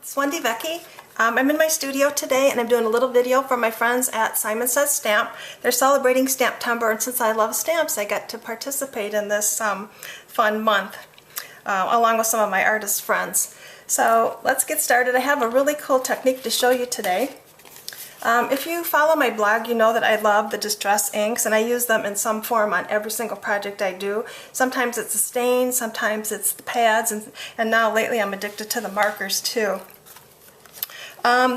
It's Wendy Vecchi. I'm in my studio today and I'm doing a little video for my friends at Simon Says Stamp. They're celebrating STAMPtember, and since I love stamps I get to participate in this fun month along with some of my artist friends. So let's get started. I have a really cool technique to show you today. If you follow my blog, you know that I love the distress inks, and I use them in some form on every single project I do. Sometimes it's a stain, sometimes it's the pads, and now lately I'm addicted to the markers too.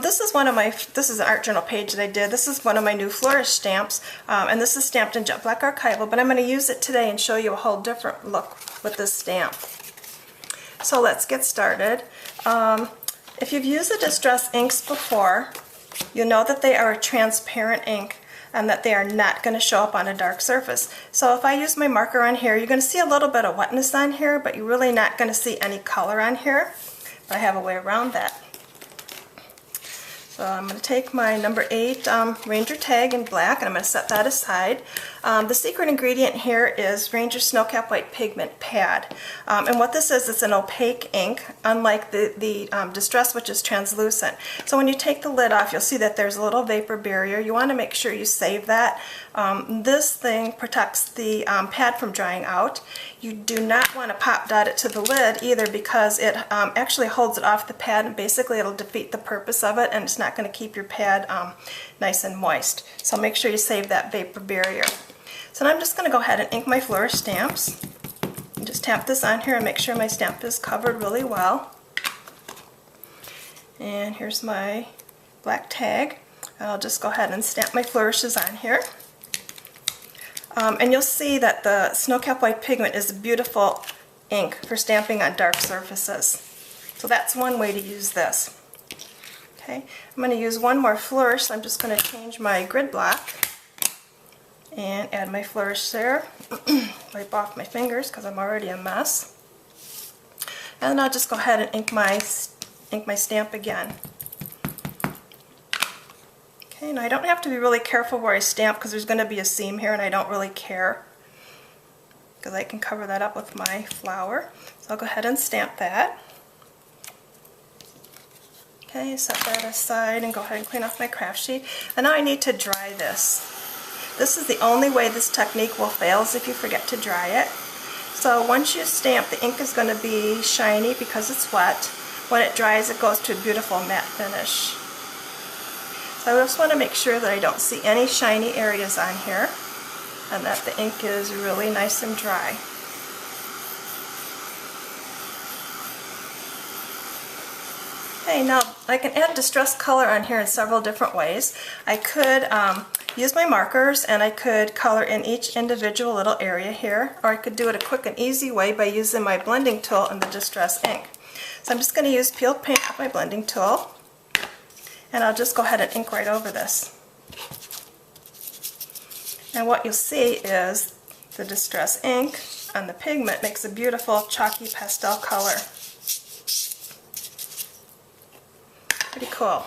This is an art journal page that I did. This is one of my new flourish stamps, and this is stamped in Jet Black Archival, but I'm going to use it today and show you a whole different look with this stamp. So let's get started. If you've used the distress inks before, you know that they are a transparent ink and that they are not going to show up on a dark surface. So if I use my marker on here, you're going to see a little bit of wetness on here, but you're really not going to see any color on here. But I have a way around that. So I'm going to take my number 8 Ranger tag in black and I'm going to set that aside. The secret ingredient here is Ranger Snowcap White Pigment Pad. And what this is, it's an opaque ink, unlike the Distress, which is translucent. So when you take the lid off, you'll see that there's a little vapor barrier. You want to make sure you save that. This thing protects the pad from drying out. You do not want to pop dot it to the lid either, because it actually holds it off the pad, and basically it'll defeat the purpose of it, and it's not going to keep your pad nice and moist. So make sure you save that vapor barrier. So now I'm just going to go ahead and ink my flourish stamps. And just tap this on here and make sure my stamp is covered really well. And here's my black tag. I'll just go ahead and stamp my flourishes on here. And you'll see that the Snowcap White Pigment is a beautiful ink for stamping on dark surfaces. So that's one way to use this. Okay, I'm going to use one more flourish, so I'm just going to change my grid block and add my flourish there. Wipe off my fingers because I'm already a mess. And then I'll just go ahead and ink my stamp again. Okay, now I don't have to be really careful where I stamp because there's going to be a seam here and I don't really care, because I can cover that up with my flower. So I'll go ahead and stamp that. Okay, set that aside and go ahead and clean off my craft sheet. And now I need to dry this. This is the only way this technique will fail, is if you forget to dry it. So once you stamp, the ink is going to be shiny because it's wet. When it dries, it goes to a beautiful matte finish. So I just want to make sure that I don't see any shiny areas on here and that the ink is really nice and dry. Okay, now I can add distress color on here in several different ways. I could use my markers and I could color in each individual little area here, or I could do it a quick and easy way by using my blending tool and the distress ink. So I'm just going to use peeled paint with my blending tool, and I'll just go ahead and ink right over this. And what you'll see is the distress ink on the pigment makes a beautiful chalky pastel color. Pretty cool.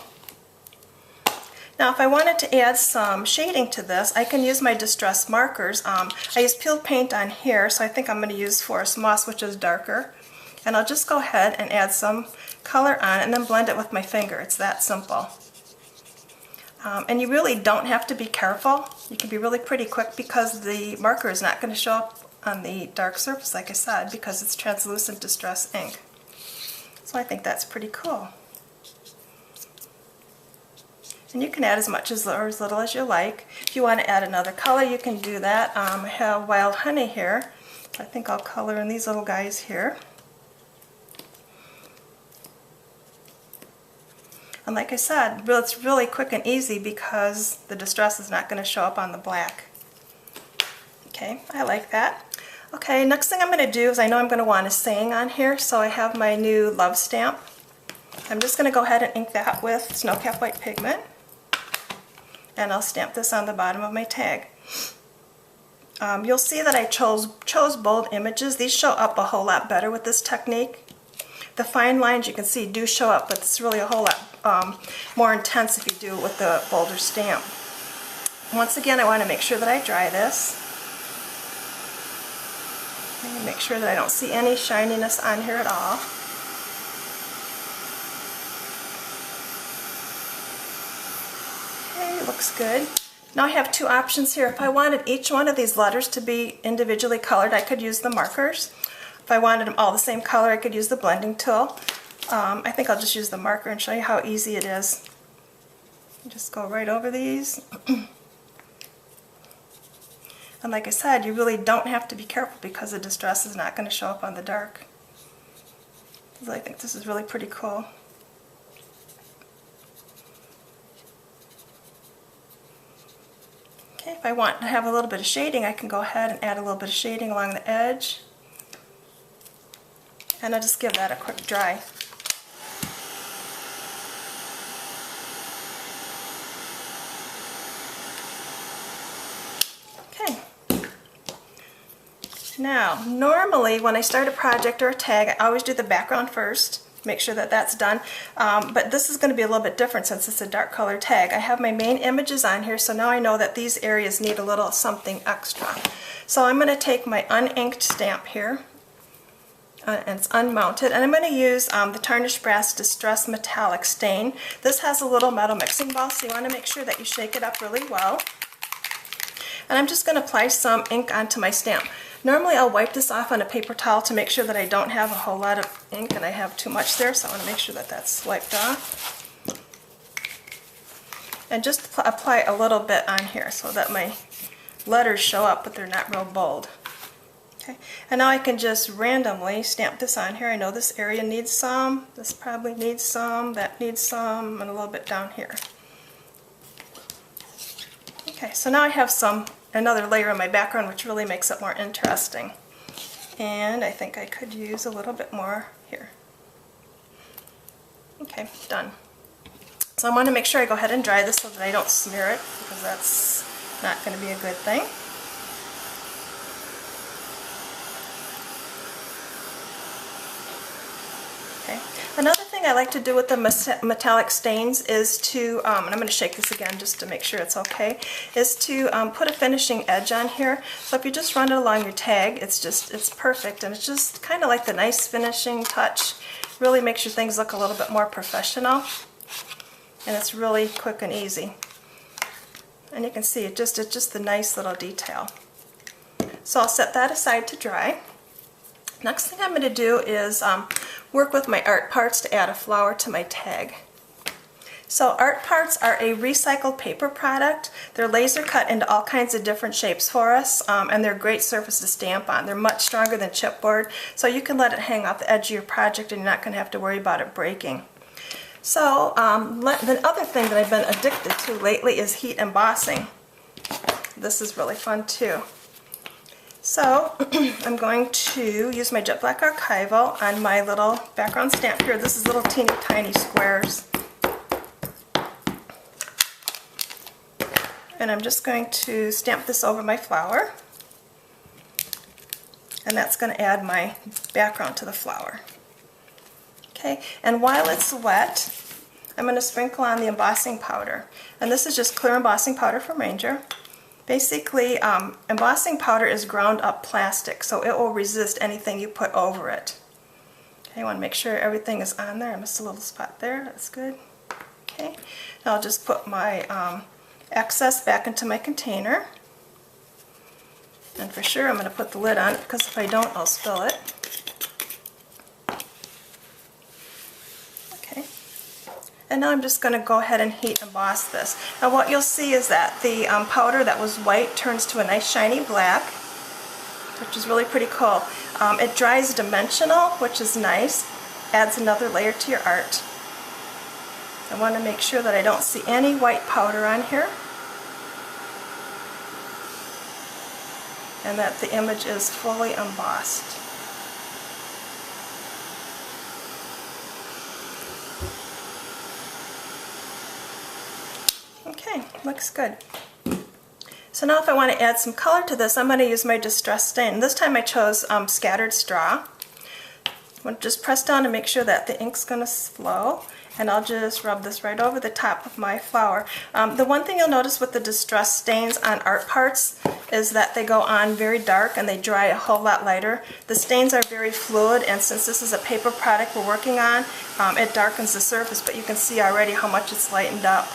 Now if I wanted to add some shading to this, I can use my distress markers. I use peeled paint on here, so I think I'm going to use Forest Moss, which is darker. And I'll just go ahead and add some color on it and then blend it with my finger. It's that simple. And you really don't have to be careful. You can be really pretty quick because the marker is not going to show up on the dark surface, like I said, because it's translucent distress ink. So I think that's pretty cool. And you can add as much or as little as you like. If you want to add another color, you can do that. I have Wild Honey here. I think I'll color in these little guys here. And like I said, it's really quick and easy because the distress is not going to show up on the black. Okay, I like that. Okay, next thing I'm going to do is, I know I'm going to want a saying on here, so I have my new love stamp. I'm just going to go ahead and ink that with Snowcap White Pigment. And I'll stamp this on the bottom of my tag. You'll see that I chose bold images. These show up a whole lot better with this technique. The fine lines you can see do show up, but it's really a whole lot more intense if you do it with the bolder stamp. Once again, I want to make sure that I dry this. And make sure that I don't see any shininess on here at all. it looks good. Now I have two options here. If I wanted each one of these letters to be individually colored, I could use the markers. If I wanted them all the same color, I could use the blending tool. I think I'll just use the marker and show you how easy it is. Just go right over these. And like I said, you really don't have to be careful because the distress is not going to show up on the dark. I think this is really pretty cool. Okay, if I want to have a little bit of shading, I can go ahead and add a little bit of shading along the edge. And I'll just give that a quick dry. Okay. Now, normally when I start a project or a tag, I always do the background first, make sure that that's done. But this is going to be a little bit different since it's a dark color tag. I have my main images on here, so now I know that these areas need a little something extra. So I'm going to take my uninked stamp here, and it's unmounted, and I'm going to use the Tarnished Brass Distress Metallic Stain. This has a little metal mixing ball, so you want to make sure that you shake it up really well. And I'm just going to apply some ink onto my stamp. Normally I'll wipe this off on a paper towel to make sure that I don't have a whole lot of ink and I have too much there, so I want to make sure that that's wiped off. And just apply a little bit on here so that my letters show up, but they're not real bold. Okay, and now I can just randomly stamp this on here. I know this area needs some, this probably needs some, that needs some, and a little bit down here. Okay, so now I have another layer in my background, which really makes it more interesting. And I think I could use a little bit more here. Okay, done. So I want to make sure I go ahead and dry this so that I don't smear it, because that's not going to be a good thing. Okay. Another thing I like to do with the metallic stains is to, and I'm going to shake this again just to make sure it's okay, is to put a finishing edge on here. So if you just run it along your tag, it's perfect, and it's just kind of like the nice finishing touch. Really makes your things look a little bit more professional, and it's really quick and easy. And you can see it's just the nice little detail. So I'll set that aside to dry. Next thing I'm going to do is work with my art parts to add a flower to my tag. So art parts are a recycled paper product. They're laser cut into all kinds of different shapes for us, and they're a great surface to stamp on. They're much stronger than chipboard, so you can let it hang off the edge of your project and you're not going to have to worry about it breaking. So the other thing that I've been addicted to lately is heat embossing. This is really fun too. So I'm going to use my Jet Black Archival on my little background stamp here. This is little teeny tiny squares. And I'm just going to stamp this over my flower. And that's going to add my background to the flower. Okay, and while it's wet, I'm going to sprinkle on the embossing powder. And this is just clear embossing powder from Ranger. Basically, embossing powder is ground up plastic, so it will resist anything you put over it. Okay, I want to make sure everything is on there. I missed a little spot there. That's good. Okay, now I'll just put my excess back into my container. And for sure, I'm going to put the lid on it, because if I don't, I'll spill it. And now I'm just going to go ahead and heat emboss this. Now what you'll see is that the powder that was white turns to a nice shiny black, which is really pretty cool. It dries dimensional, which is nice. Adds another layer to your art. I want to make sure that I don't see any white powder on here, and that the image is fully embossed. Okay, looks good. So now if I want to add some color to this, I'm going to use my Distress Stain. This time I chose Scattered Straw. I'm going to just press down and make sure that the ink's going to flow, and I'll just rub this right over the top of my flower. The one thing you'll notice with the Distress Stains on art parts is that they go on very dark and they dry a whole lot lighter. The stains are very fluid, and since this is a paper product we're working on, it darkens the surface, but you can see already how much it's lightened up.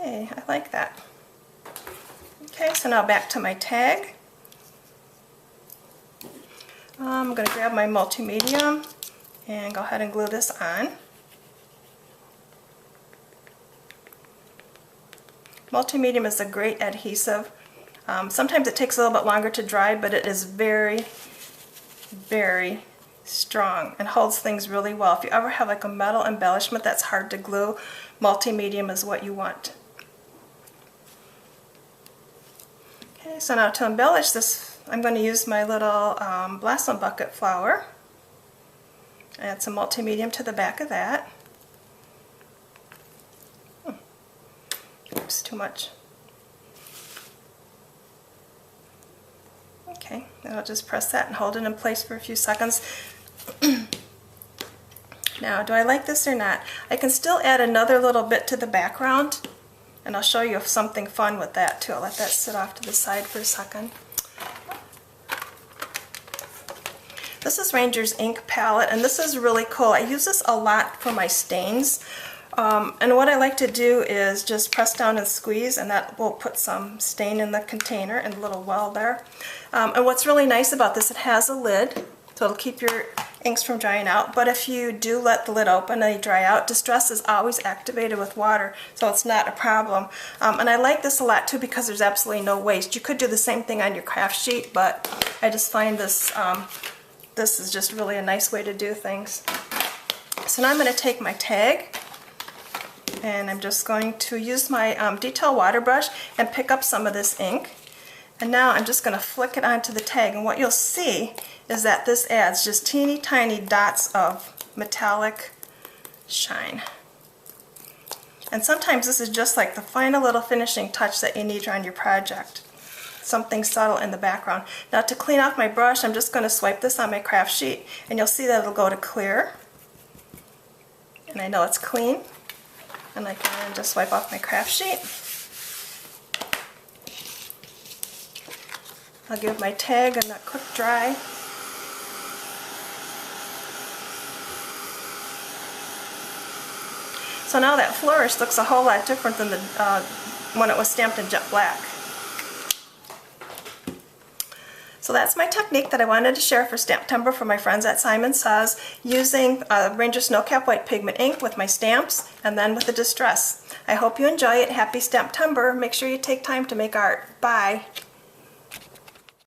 Okay, I like that. Okay, so now back to my tag. I'm going to grab my multi-medium and go ahead and glue this on. Multi-medium is a great adhesive. Sometimes it takes a little bit longer to dry, but it is very, very strong and holds things really well. If you ever have like a metal embellishment that's hard to glue, multi-medium is what you want. Okay, so now to embellish this, I'm going to use my little blossom bucket flower. Add some multi-medium to the back of that. Oops, too much. Okay, and I'll just press that and hold it in place for a few seconds. Now, do I like this or not? I can still add another little bit to the background, and I'll show you something fun with that too. I'll let that sit off to the side for a second. This is Ranger's ink palette, and this is really cool. I use this a lot for my stains. And what I like to do is just press down and squeeze, and that will put some stain in the container and a little well there. And what's really nice about this, it has a lid, so it'll keep your inks from drying out. But if you do let the lid open and they dry out, Distress is always activated with water, so it's not a problem. And I like this a lot too because there's absolutely no waste. You could do the same thing on your craft sheet, but I just find this this is just really a nice way to do things. So now I'm going to take my tag, and I'm just going to use my detail water brush and pick up some of this ink. And now I'm just going to flick it onto the tag, and what you'll see is that this adds just teeny tiny dots of metallic shine. And sometimes this is just like the final little finishing touch that you need on your project. Something subtle in the background. Now to clean off my brush, I'm just going to swipe this on my craft sheet, and you'll see that it'll go to clear. And I know it's clean. And I can just wipe off my craft sheet. I'll give my tag a quick dry. So now that flourish looks a whole lot different than the when it was stamped in jet black. So that's my technique that I wanted to share for STAMPtember for my friends at Simon Says, using Ranger Snowcap White Pigment ink with my stamps and then with the Distress. I hope you enjoy it. Happy STAMPtember. Make sure you take time to make art. Bye.